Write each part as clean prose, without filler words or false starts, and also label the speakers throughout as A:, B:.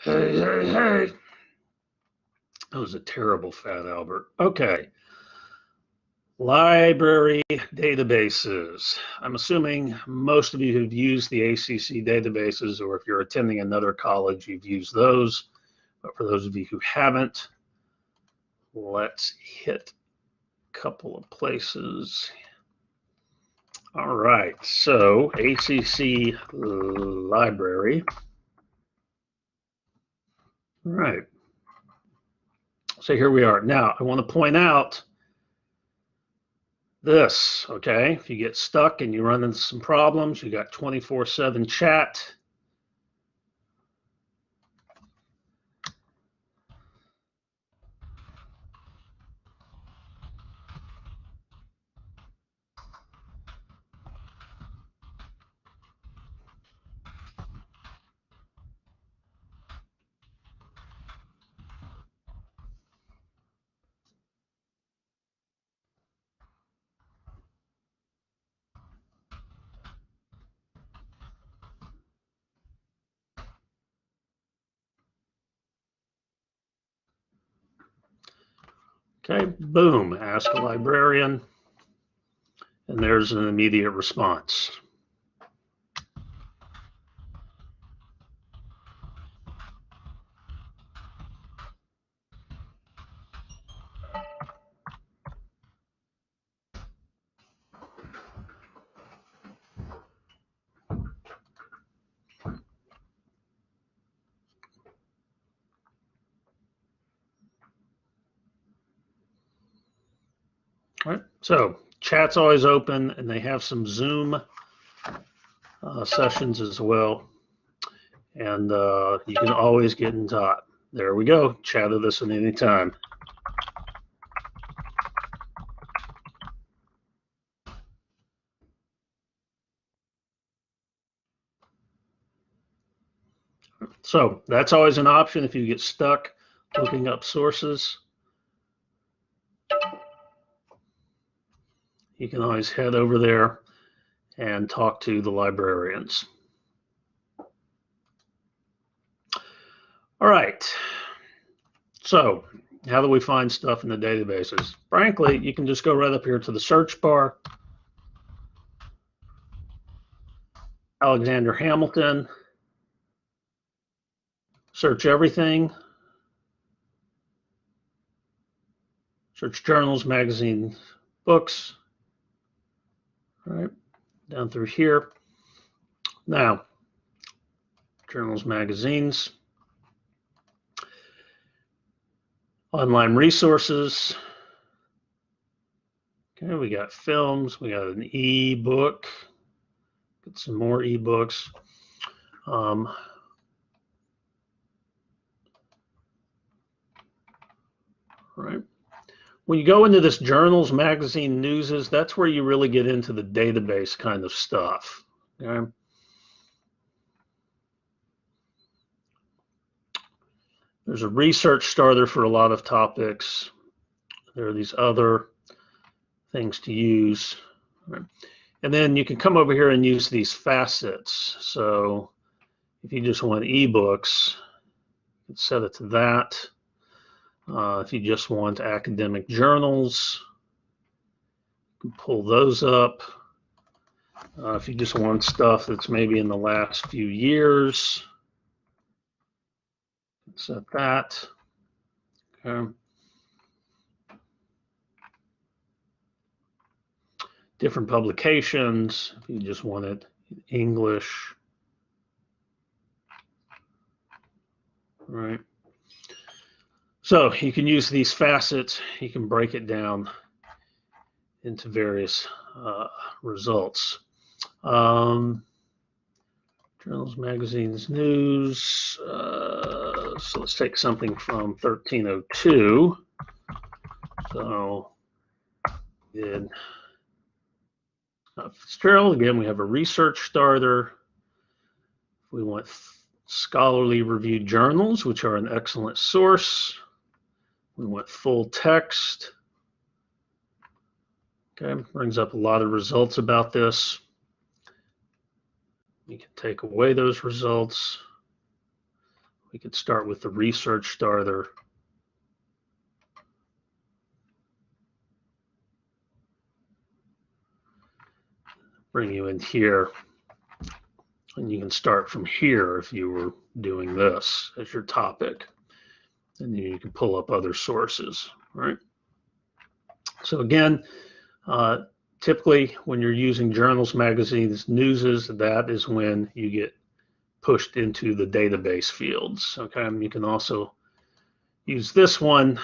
A: Hey, hey, hey. That was a terrible Fat Albert. Okay. Library databases. I'm assuming most of you have used the ACC databases, or if you're attending another college, you've used those. But for those of you who haven't, let's hit a couple of places. All right. So ACC Library. All right. So here we are. Now, I want to point out this, okay? If you get stuck and you run into some problems, you got 24/7 chat. Okay, boom, ask a librarian, and there's an immediate response. All right, so chat's always open, and they have some Zoom sessions as well, and you can always get in touch. There we go, chat with us at any time. So that's always an option if you get stuck looking up sources. You can always head over there and talk to the librarians. All right. So how do we find stuff in the databases? Frankly, you can just go right up here to the search bar. Alexander Hamilton. Search everything. Search journals, magazines, books. All right, down through here. Now, journals, magazines, online resources. Okay, we got films, we got an e-book, get some more e-books. Right. When you go into this journals, magazine, newses, that's where you really get into the database kind of stuff. Okay. There's a research starter for a lot of topics. There are these other things to use. Right. And then you can come over here and use these facets. So if you just want ebooks, you can set it to that. If you just want academic journals, you can pull those up. If you just want stuff that's maybe in the last few years, set that. Okay. Different publications, if you just want it in English. Right. So you can use these facets, you can break it down into various results. Journals, magazines, news. So let's take something from 1302. So did Fitzgerald. Again, we have a research starter. We want scholarly reviewed journals, which are an excellent source. We want full text. Okay, brings up a lot of results about this. We can take away those results. We could start with the research starter. Bring you in here, and you can start from here if you were doing this as your topic, and you can pull up other sources, right? So again, typically when you're using journals, magazines, newses, that is when you get pushed into the database fields. Okay, and you can also use this one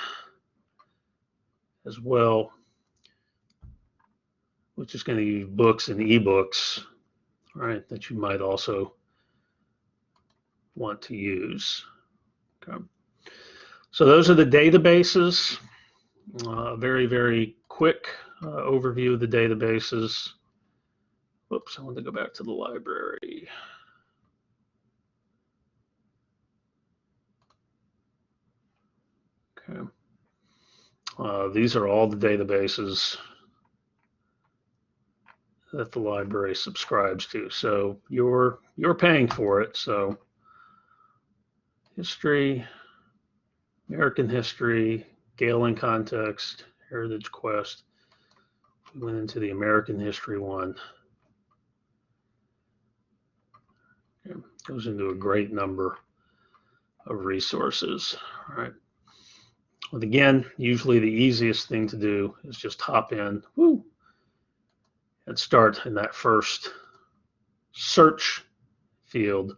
A: as well, which is going to use books and ebooks, right, that you might also want to use. Okay. So those are the databases. Very, very quick overview of the databases. Whoops, I want to go back to the library. Okay. These are all the databases that the library subscribes to. So you're paying for it. So history, American history, Gale in Context, Heritage Quest. We went into the American history one. Okay. Goes into a great number of resources. All right. But again, usually the easiest thing to do is just hop in, and start in that first search field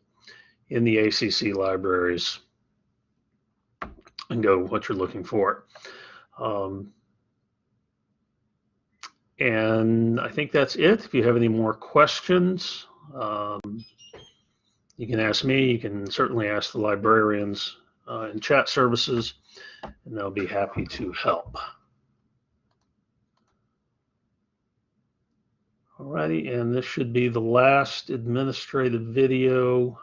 A: in the ACC libraries and go what you're looking for. And I think that's it. If you have any more questions, you can ask me. You can certainly ask the librarians in chat services, and they'll be happy to help. Alrighty, and this should be the last administrative video